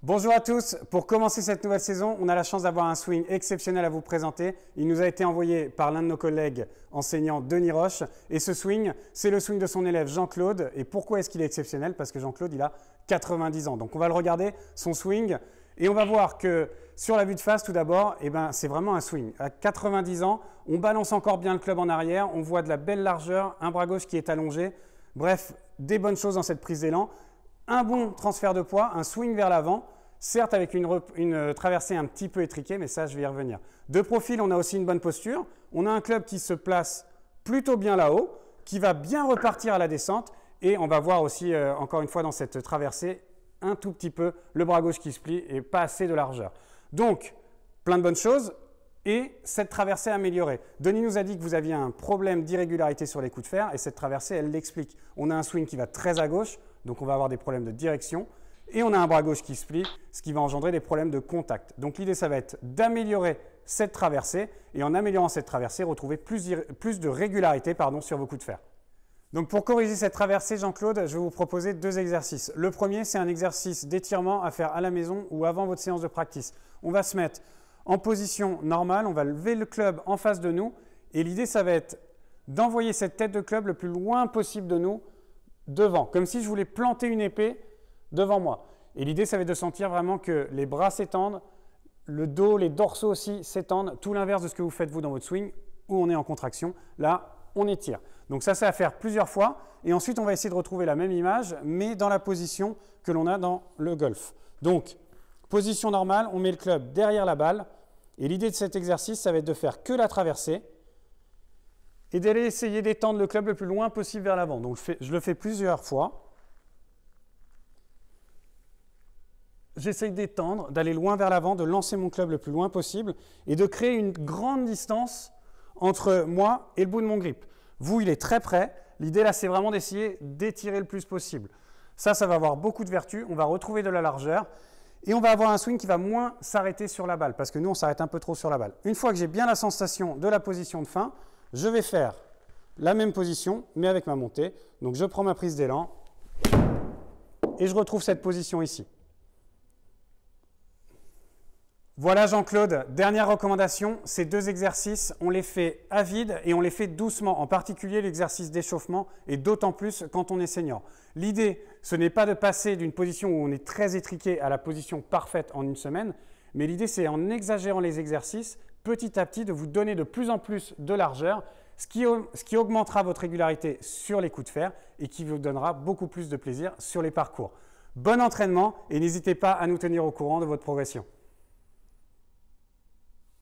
Bonjour à tous, pour commencer cette nouvelle saison, on a la chance d'avoir un swing exceptionnel à vous présenter. Il nous a été envoyé par l'un de nos collègues enseignants, Denis Roche. Et ce swing, c'est le swing de son élève Jean-Claude. Et pourquoi est-ce qu'il est exceptionnel? Parce que Jean-Claude, il a 90 ans. Donc on va le regarder, son swing, et on va voir que sur la vue de face, tout d'abord, c'est vraiment un swing. À 90 ans, on balance encore bien le club en arrière, on voit de la belle largeur, un bras gauche qui est allongé. Bref, des bonnes choses dans cette prise d'élan. Un bon transfert de poids, un swing vers l'avant, certes avec une traversée un petit peu étriquée, mais ça, je vais y revenir. De profil, on a aussi une bonne posture. On a un club qui se place plutôt bien là-haut, qui va bien repartir à la descente. Et on va voir aussi, encore une fois, dans cette traversée, un tout petit peu le bras gauche qui se plie et pas assez de largeur. Donc, plein de bonnes choses et cette traversée améliorée. Denis nous a dit que vous aviez un problème d'irrégularité sur les coups de fer et cette traversée, elle l'explique. On a un swing qui va très à gauche, donc on va avoir des problèmes de direction. Et on a un bras gauche qui se plie, ce qui va engendrer des problèmes de contact. Donc l'idée, ça va être d'améliorer cette traversée et en améliorant cette traversée, retrouver plus de régularité sur vos coups de fer. Donc pour corriger cette traversée, Jean-Claude, je vais vous proposer deux exercices. Le premier, c'est un exercice d'étirement à faire à la maison ou avant votre séance de practice. On va se mettre en position normale, on va lever le club en face de nous et l'idée, ça va être d'envoyer cette tête de club le plus loin possible de nous devant, comme si je voulais planter une épée devant moi. Et l'idée, ça va être de sentir vraiment que les bras s'étendent, le dos, les dorsaux aussi s'étendent, tout l'inverse de ce que vous faites vous dans votre swing, où on est en contraction. Là, on étire. Donc ça, c'est à faire plusieurs fois. Et ensuite, on va essayer de retrouver la même image, mais dans la position que l'on a dans le golf. Donc, position normale, on met le club derrière la balle. Et l'idée de cet exercice, ça va être de faire que la traversée et d'aller essayer d'étendre le club le plus loin possible vers l'avant. Donc, je le fais plusieurs fois. J'essaye d'étendre, d'aller loin vers l'avant, de lancer mon club le plus loin possible et de créer une grande distance entre moi et le bout de mon grip. Vous, il est très près. L'idée là, c'est vraiment d'essayer d'étirer le plus possible. Ça va avoir beaucoup de vertus. On va retrouver de la largeur et on va avoir un swing qui va moins s'arrêter sur la balle parce que nous, on s'arrête un peu trop sur la balle. Une fois que j'ai bien la sensation de la position de fin, je vais faire la même position, mais avec ma montée. Donc, je prends ma prise d'élan et je retrouve cette position ici. Voilà Jean-Claude, dernière recommandation, ces deux exercices, on les fait à vide et on les fait doucement, en particulier l'exercice d'échauffement et d'autant plus quand on est senior. L'idée, ce n'est pas de passer d'une position où on est très étriqué à la position parfaite en une semaine, mais l'idée c'est en exagérant les exercices, petit à petit de vous donner de plus en plus de largeur, ce qui augmentera votre régularité sur les coups de fer et qui vous donnera beaucoup plus de plaisir sur les parcours. Bon entraînement et n'hésitez pas à nous tenir au courant de votre progression.